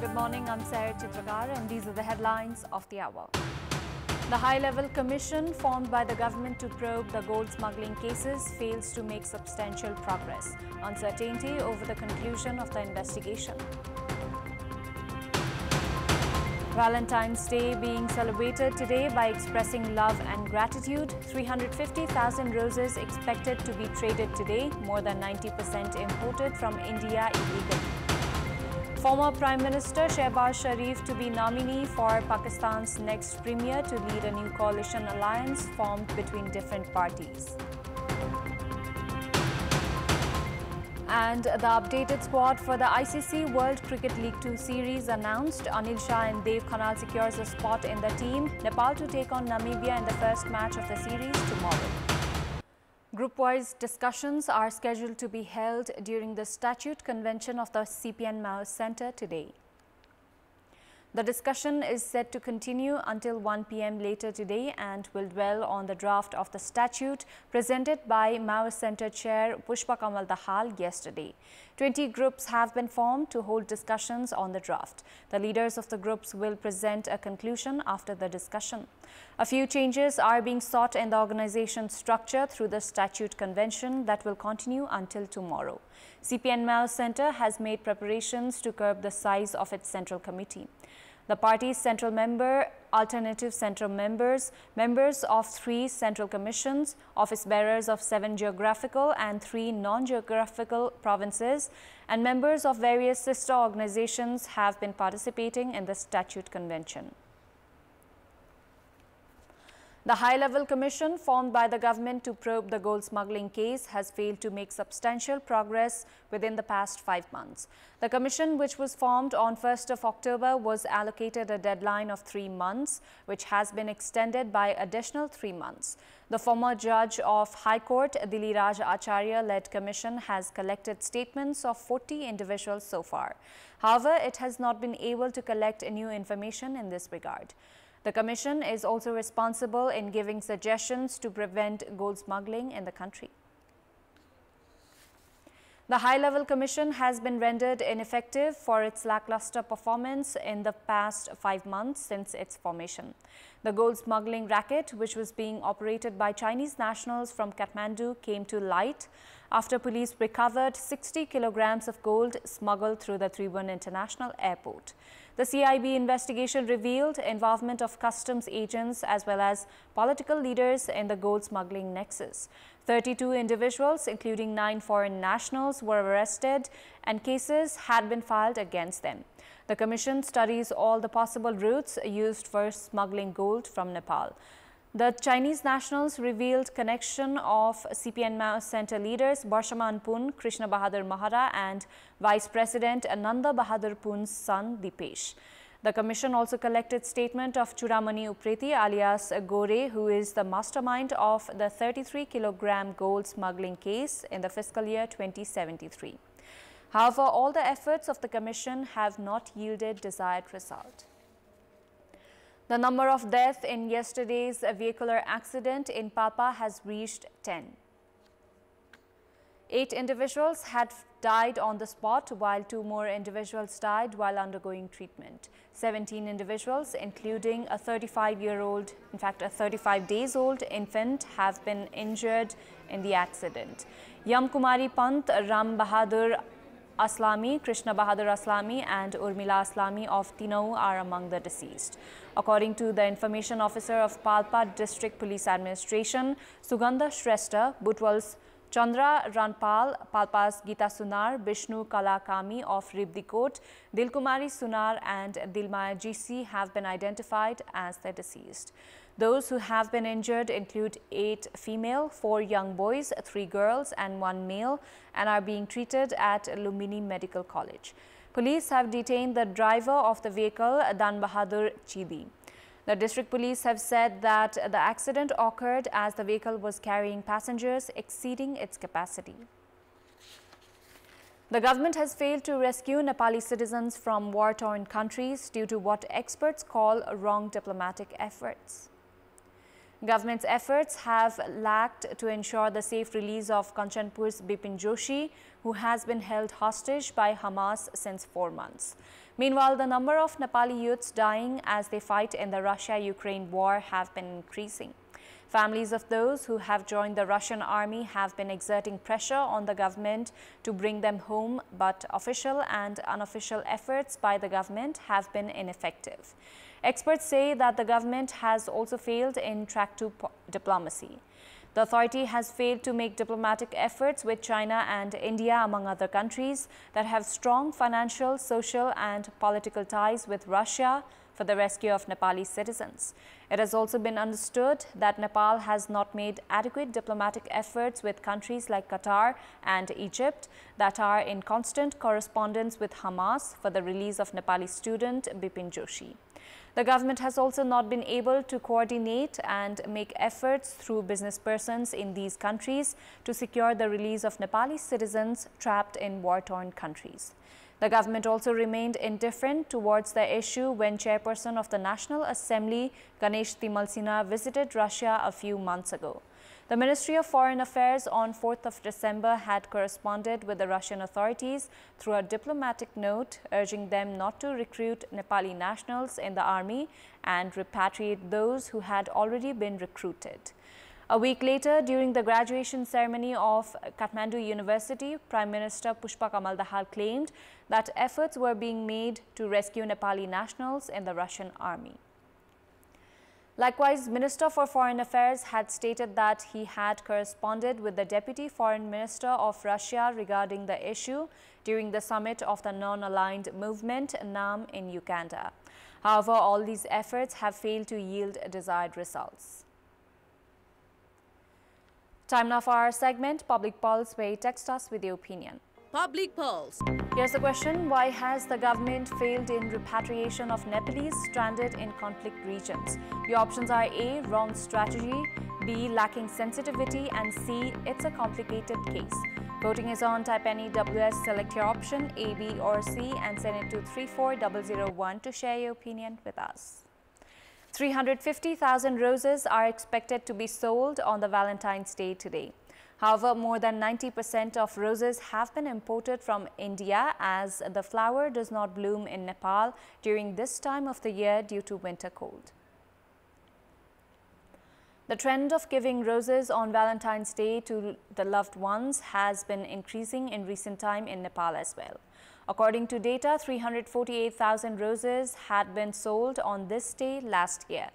Good morning, I'm Chitrakar and these are the headlines of the hour. The high-level commission formed by the government to probe the gold smuggling cases fails to make substantial progress. Uncertainty over the conclusion of the investigation. Valentine's Day being celebrated today by expressing love and gratitude. 350,000 roses expected to be traded today, more than 90% imported from India illegally. Former Prime Minister Shehbaz Sharif to be nominee for Pakistan's next premier to lead a new coalition alliance formed between different parties. And the updated squad for the ICC World Cricket League 2 series announced. Anil Shah and Dev Khanal secures a spot in the team. Nepal to take on Namibia in the first match of the series tomorrow. Group-wise discussions are scheduled to be held during the Statute Convention of the CPN UML Center today. The discussion is set to continue until 1 p.m. later today and will dwell on the draft of the statute presented by Mao Center Chair Pushpa Kamal Dahal yesterday. 20 groups have been formed to hold discussions on the draft. The leaders of the groups will present a conclusion after the discussion. A few changes are being sought in the organization structure through the statute convention that will continue until tomorrow. CPN UML Center has made preparations to curb the size of its central committee. The party's central member, alternative central members, members of 3 central commissions, office bearers of 7 geographical and 3 non-geographical provinces, and members of various sister organizations have been participating in the statute convention. The high-level commission formed by the government to probe the gold smuggling case has failed to make substantial progress within the past 5 months. The commission, which was formed on 1st of October, was allocated a deadline of 3 months, which has been extended by additional 3 months. The former judge of High Court, Diliraj Acharya-led commission has collected statements of 40 individuals so far. However, it has not been able to collect new information in this regard. The Commission is also responsible in giving suggestions to prevent gold smuggling in the country. The high-level commission has been rendered ineffective for its lackluster performance in the past 5 months since its formation. The gold smuggling racket, which was being operated by Chinese nationals from Kathmandu, came to light after police recovered 60 kilograms of gold smuggled through the Tribhuvan International Airport. The CIB investigation revealed involvement of customs agents as well as political leaders in the gold smuggling nexus. 32 individuals, including 9 foreign nationals, were arrested and cases had been filed against them. The Commission studies all the possible routes used for smuggling gold from Nepal. The Chinese nationals revealed connection of CPN UML Center leaders Barshaman Pun, Krishna Bahadur Mahara and Vice President Nanda Bahadur Pun's son Dipesh. The Commission also collected statement of Churamani Upreti alias Gore, who is the mastermind of the 33-kilogram gold smuggling case in the fiscal year 2073. However, all the efforts of the Commission have not yielded desired result. The number of deaths in yesterday's vehicular accident in Palpa has reached 10. 8 individuals had died on the spot, while 2 more individuals died while undergoing treatment. 17 individuals, including a 35-year-old, in fact a 35-days-old infant, have been injured in the accident. Yam Kumari Pant, Ram Bahadur Aslami, Krishna Bahadur Aslami and Urmila Aslami of Tinau are among the deceased. According to the information officer of Palpa District Police Administration, Sugandha Shrestha, Butwal's Chandra Ranpal, Palpa's Gita Sunar, Bishnu Kalakami of Ribdikot, Dilkumari Sunar and Dilmaya GC have been identified as the deceased. Those who have been injured include 8 female, 4 young boys, 3 girls and 1 male and are being treated at Lumbini Medical College. Police have detained the driver of the vehicle, Dan Bahadur Chidi. The district police have said that the accident occurred as the vehicle was carrying passengers exceeding its capacity. The government has failed to rescue Nepali citizens from war-torn countries due to what experts call wrong diplomatic efforts. Government's efforts have lacked to ensure the safe release of Kanchanpur's Bipin Joshi, who has been held hostage by Hamas since 4 months. Meanwhile, the number of Nepali youths dying as they fight in the Russia-Ukraine war have been increasing. Families of those who have joined the Russian army have been exerting pressure on the government to bring them home, but official and unofficial efforts by the government have been ineffective. Experts say that the government has also failed in track 2 diplomacy. The authority has failed to make diplomatic efforts with China and India, among other countries, that have strong financial, social and political ties with Russia for the rescue of Nepali citizens. It has also been understood that Nepal has not made adequate diplomatic efforts with countries like Qatar and Egypt that are in constant correspondence with Hamas for the release of Nepali student Bipin Joshi. The government has also not been able to coordinate and make efforts through business persons in these countries to secure the release of Nepali citizens trapped in war-torn countries. The government also remained indifferent towards the issue when Chairperson of the National Assembly, Ganesh Timalsina, visited Russia a few months ago. The Ministry of Foreign Affairs on 4th of December had corresponded with the Russian authorities through a diplomatic note urging them not to recruit Nepali nationals in the army and repatriate those who had already been recruited. A week later, during the graduation ceremony of Kathmandu University, Prime Minister Pushpa Kamal Dahal claimed that efforts were being made to rescue Nepali nationals in the Russian army. Likewise, Minister for Foreign Affairs had stated that he had corresponded with the Deputy Foreign Minister of Russia regarding the issue during the summit of the non-aligned movement NAM in Uganda. However, all these efforts have failed to yield desired results. Time now for our segment, Public Pulse, where you text us with your opinion. Public Pulse. Here's the question: why has the government failed in repatriation of Nepalese stranded in conflict regions? Your options are A, wrong strategy, B, lacking sensitivity, and C, it's a complicated case. Voting is on. Type any WS, select your option A, B or C and send it to 34001 to share your opinion with us. 350,000 roses are expected to be sold on the Valentine's Day today. However, more than 90% of roses have been imported from India, as the flower does not bloom in Nepal during this time of the year due to winter cold. The trend of giving roses on Valentine's Day to the loved ones has been increasing in recent time in Nepal as well. According to data, 348,000 roses had been sold on this day last year.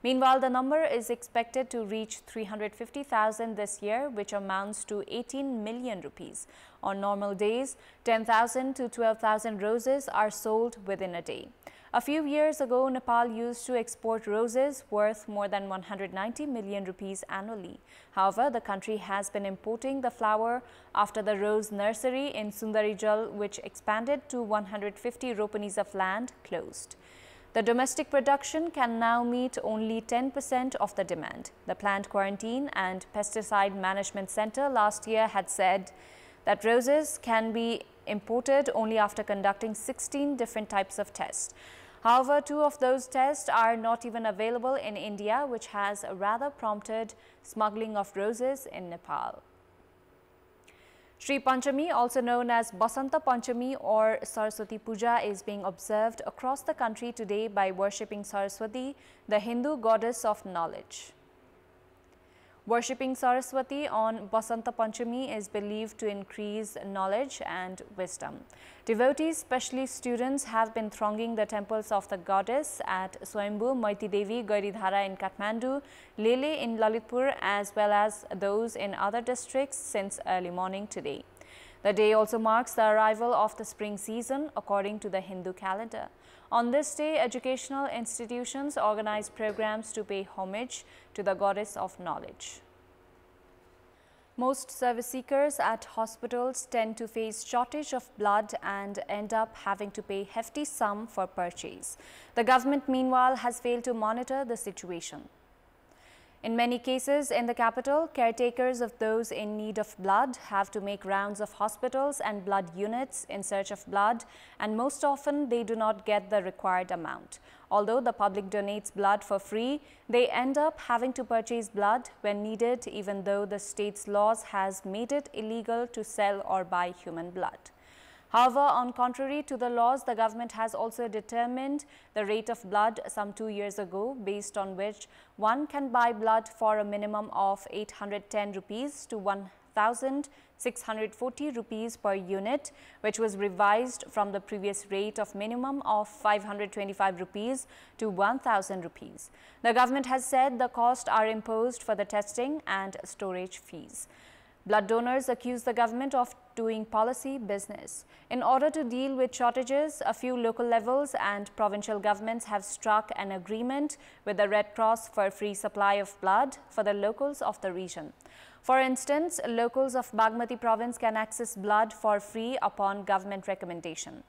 Meanwhile, the number is expected to reach 350,000 this year, which amounts to 18 million rupees. On normal days, 10,000 to 12,000 roses are sold within a day. A few years ago, Nepal used to export roses worth more than 190 million rupees annually. However, the country has been importing the flower after the rose nursery in Sundarijal, which expanded to 150 ropanis of land, closed. The domestic production can now meet only 10% of the demand. The Plant Quarantine and Pesticide Management Center last year had said that roses can be imported only after conducting 16 different types of tests. However, 2 of those tests are not even available in India, which has rather prompted smuggling of roses in Nepal. Shri Panchami, also known as Basanta Panchami or Saraswati Puja, is being observed across the country today by worshipping Saraswati, the Hindu goddess of knowledge. Worshipping Saraswati on Basanta Panchami is believed to increase knowledge and wisdom. Devotees, especially students, have been thronging the temples of the goddess at Swayambhu, Maiti Devi, Gairidhara in Kathmandu, Lele in Lalitpur, as well as those in other districts since early morning today. The day also marks the arrival of the spring season according to the Hindu calendar. On this day, educational institutions organize programs to pay homage to the goddess of knowledge. Most service seekers at hospitals tend to face shortage of blood and end up having to pay hefty sum for purchase. The government, meanwhile, has failed to monitor the situation. In many cases in the capital, caretakers of those in need of blood have to make rounds of hospitals and blood units in search of blood, and most often they do not get the required amount. Although the public donates blood for free, they end up having to purchase blood when needed, even though the state's laws has made it illegal to sell or buy human blood. However, on contrary to the laws, the government has also determined the rate of blood some 2 years ago, based on which one can buy blood for a minimum of 810 rupees to 1,640 rupees per unit, which was revised from the previous rate of minimum of 525 rupees to 1,000 rupees. The government has said the costs are imposed for the testing and storage fees. Blood donors accuse the government of doing policy business. In order to deal with shortages, a few local levels and provincial governments have struck an agreement with the Red Cross for free supply of blood for the locals of the region. For instance, locals of Bagmati province can access blood for free upon government recommendation.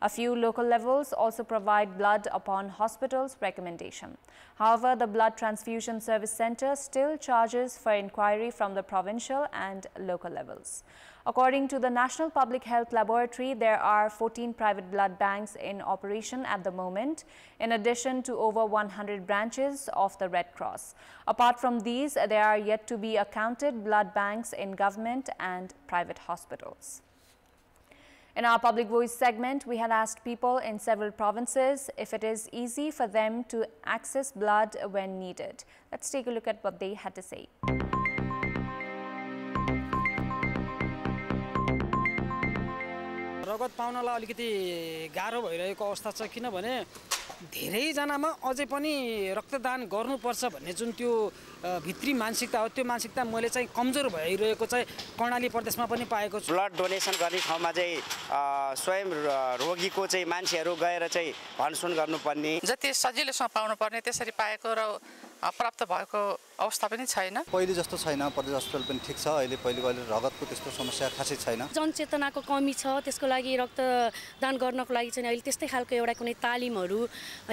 A few local levels also provide blood upon hospitals' recommendation. However, the Blood Transfusion Service Center still charges for inquiry from the provincial and local levels. According to the National Public Health Laboratory, there are 14 private blood banks in operation at the moment, in addition to over 100 branches of the Red Cross. Apart from these, there are yet to be accounted blood banks in government and private hospitals. In our Public Voice segment, we had asked people in several provinces if it is easy for them to access blood when needed. Let's take a look at what they had to say. रगत पाउनलाई अलिकति गाह्रो भइरहेको अवस्था छ किनभने धेरै जनामा अझै पनि रक्तदान गर्नुपर्छ भन्ने जुन त्यो भित्री मानसिकता हो त्यो मानसिकता मैले चाहिँ कमजोर भइरहेको चाहिँ कर्णाली प्रदेशमा पनि पाएको छु। ब्लड डोनेसन गर्ने ठाउँमा चाहिँ स्वयं रोगीको चाहिँ मान्छेहरू गएर चाहिँ भनसुन गर्नुपर्ने जति सजिलोसँग पाउनु पर्ने त्यसरी पाएको र प्राप्त भएको अवस्था पनि छैन। पहिले जस्तो छैन, प्रदेश अस्पताल पनि ठीक छ। अहिले पहिलेको रगतको त्यस्तो समस्या खासै छैन। जनचेतनाको कमी छ, त्यसको लागि रक्तदान गर्नको लागि चाहिँ अहिले त्यस्तै खालको एउटा कुनै तालिमहरू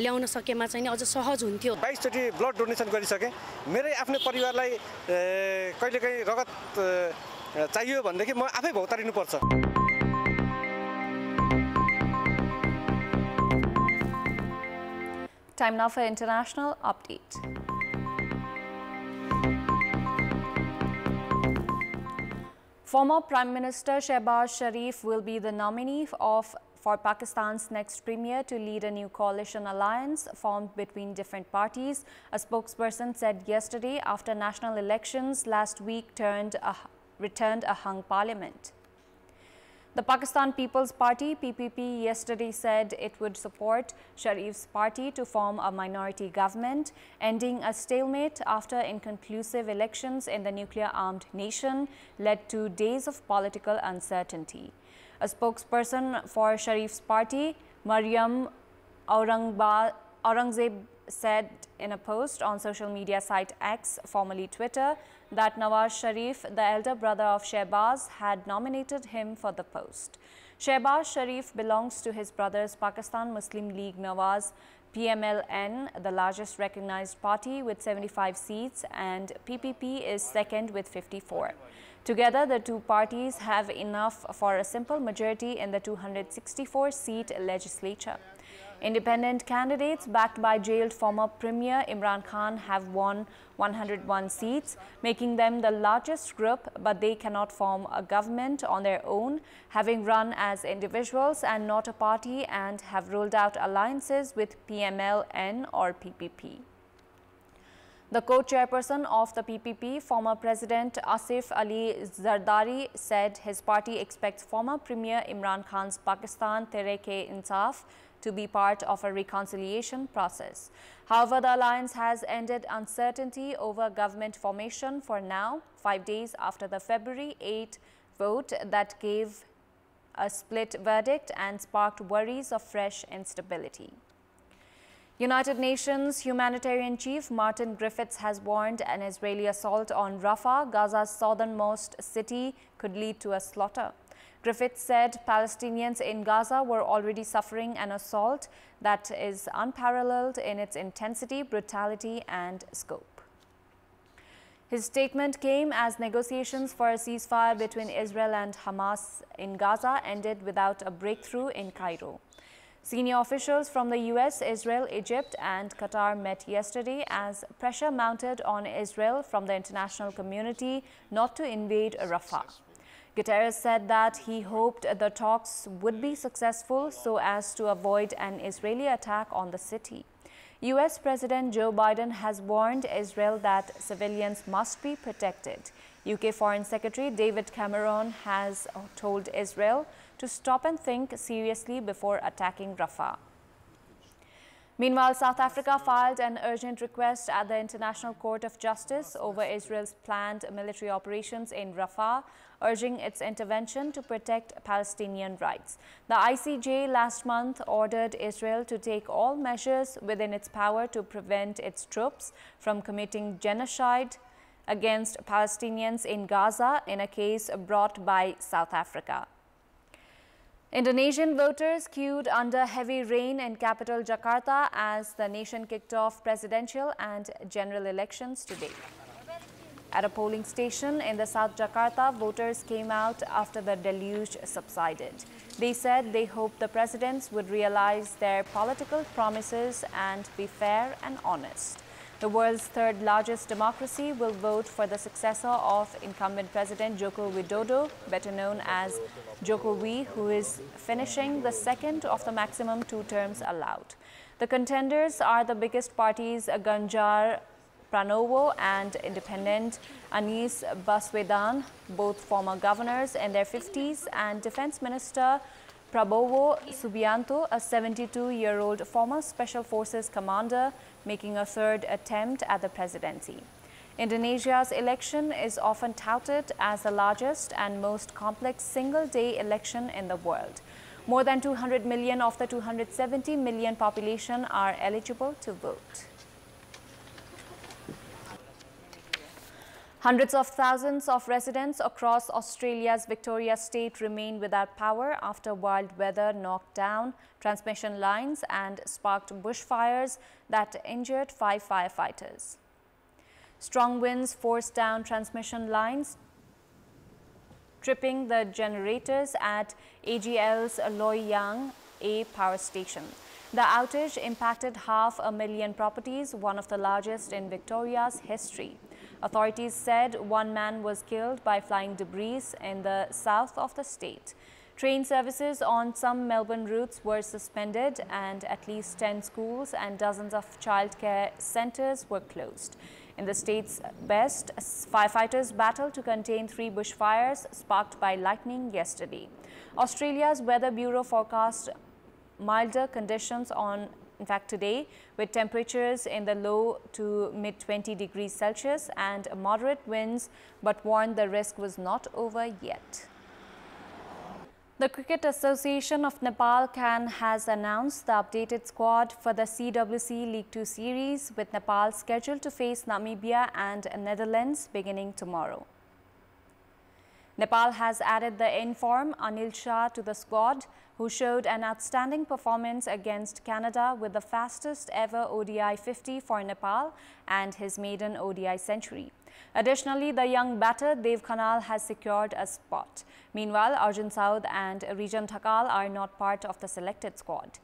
ल्याउन सकेमा चाहिँ अझ सहज हुन्थ्यो। 22 चोटि ब्लड डोनेसन गरिसके। मेरै आफ्नै परिवारलाई कहिलेकाहीँ रगत चाहियो भनेदेखि म आफै भौतारिनु पर्छ। Time now for international update. Former Prime Minister Shehbaz Sharif will be the nominee for Pakistan's next premier to lead a new coalition alliance formed between different parties, a spokesperson said yesterday after national elections last week returned a hung parliament. The Pakistan People's Party (PPP) yesterday said it would support Sharif's party to form a minority government, ending a stalemate after inconclusive elections in the nuclear-armed nation led to days of political uncertainty. A spokesperson for Sharif's party, Maryam Aurangzeb, said in a post on social media site X, formerly Twitter, that Nawaz Sharif, the elder brother of Shehbaz, had nominated him for the post. Shehbaz Sharif belongs to his brother's Pakistan Muslim League Nawaz PMLN, the largest recognized party with 75 seats, and PPP is second with 54. Together, the two parties have enough for a simple majority in the 264-seat legislature. Independent candidates backed by jailed former Premier Imran Khan have won 101 seats, making them the largest group, but they cannot form a government on their own, having run as individuals and not a party, and have ruled out alliances with PMLN or PPP. The co-chairperson of the PPP, former President Asif Ali Zardari, said his party expects former Premier Imran Khan's Pakistan Tehreek-e-Insaf to be part of a reconciliation process. However, the alliance has ended uncertainty over government formation for now, 5 days after the February 8 vote that gave a split verdict and sparked worries of fresh instability. United Nations humanitarian chief Martin Griffiths has warned an Israeli assault on Rafah, Gaza's southernmost city, could lead to a slaughter. Griffiths said Palestinians in Gaza were already suffering an assault that is unparalleled in its intensity, brutality, and scope. His statement came as negotiations for a ceasefire between Israel and Hamas in Gaza ended without a breakthrough in Cairo. Senior officials from the US, Israel, Egypt and Qatar met yesterday as pressure mounted on Israel from the international community not to invade Rafah. Guterres said that he hoped the talks would be successful so as to avoid an Israeli attack on the city. US President Joe Biden has warned Israel that civilians must be protected. UK Foreign Secretary David Cameron has told Israel to stop and think seriously before attacking Rafah. Meanwhile, South Africa filed an urgent request at the International Court of Justice over Israel's planned military operations in Rafah, urging its intervention to protect Palestinian rights. The ICJ last month ordered Israel to take all measures within its power to prevent its troops from committing genocide against Palestinians in Gaza in a case brought by South Africa. Indonesian voters queued under heavy rain in capital Jakarta as the nation kicked off presidential and general elections today. At a polling station in the South Jakarta, voters came out after the deluge subsided. They said they hoped the presidents would realize their political promises and be fair and honest. The world's third largest democracy will vote for the successor of incumbent President Joko Widodo, better known as Jokowi, who is finishing the second of the maximum 2 terms allowed. The contenders are the biggest parties Ganjar Pranowo and independent Anies Baswedan, both former governors in their 50s, and Defense Minister Prabowo Subianto, a 72-year-old former Special Forces commander, making a third attempt at the presidency. Indonesia's election is often touted as the largest and most complex single-day election in the world. More than 200 million of the 270 million population are eligible to vote. Hundreds of thousands of residents across Australia's Victoria state remain without power after wild weather knocked down transmission lines and sparked bushfires that injured 5 firefighters. Strong winds forced down transmission lines, tripping the generators at AGL's Loy Yang A power station. The outage impacted 500,000 properties, one of the largest in Victoria's history. Authorities said 1 man was killed by flying debris in the south of the state. Train services on some Melbourne routes were suspended and at least 10 schools and dozens of childcare centres were closed. In the state's best, firefighters battled to contain 3 bushfires sparked by lightning yesterday. Australia's Weather Bureau forecast milder conditions today, with temperatures in the low to mid 20 degrees Celsius and moderate winds, but warned the risk was not over yet. The Cricket Association of Nepal (CAN) has announced the updated squad for the CWC League 2 series, with Nepal scheduled to face Namibia and Netherlands beginning tomorrow. Nepal has added the in-form Anil Shah to the squad, who showed an outstanding performance against Canada with the fastest ever ODI 50 for Nepal and his maiden ODI century. Additionally, the young batter Dev Khanal has secured a spot. Meanwhile, Arjun Saud and Rijan Thakal are not part of the selected squad.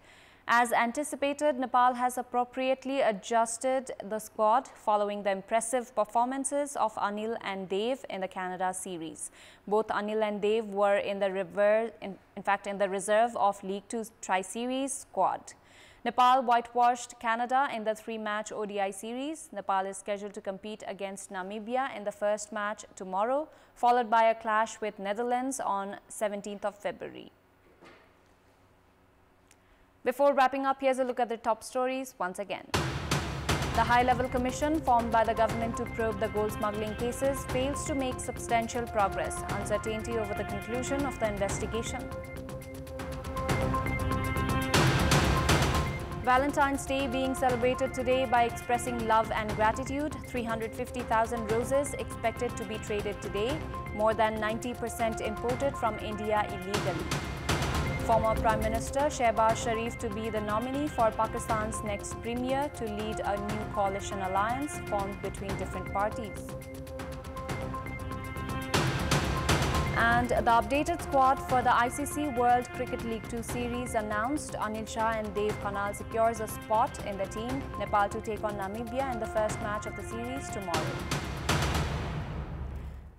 As anticipated, Nepal has appropriately adjusted the squad following the impressive performances of Anil and Dev in the Canada series. Both Anil and Dev were in the reserve of League 2 Tri-Series squad. Nepal whitewashed Canada in the 3-match ODI series. Nepal is scheduled to compete against Namibia in the first match tomorrow, followed by a clash with Netherlands on 17th of February. Before wrapping up, here's a look at the top stories once again. The high-level commission formed by the government to probe the gold smuggling cases fails to make substantial progress. Uncertainty over the conclusion of the investigation. Valentine's Day being celebrated today by expressing love and gratitude. 350,000 roses expected to be traded today, more than 90% imported from India illegally. Former Prime Minister Shehbaz Sharif to be the nominee for Pakistan's next premier to lead a new coalition alliance formed between different parties. And the updated squad for the ICC World Cricket League 2 series announced. Anil Shah and Dave Khanal secures a spot in the team. Nepal to take on Namibia in the first match of the series tomorrow.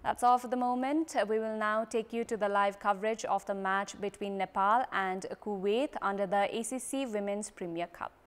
That's all for the moment. We will now take you to the live coverage of the match between Nepal and Kuwait under the ACC Women's Premier Cup.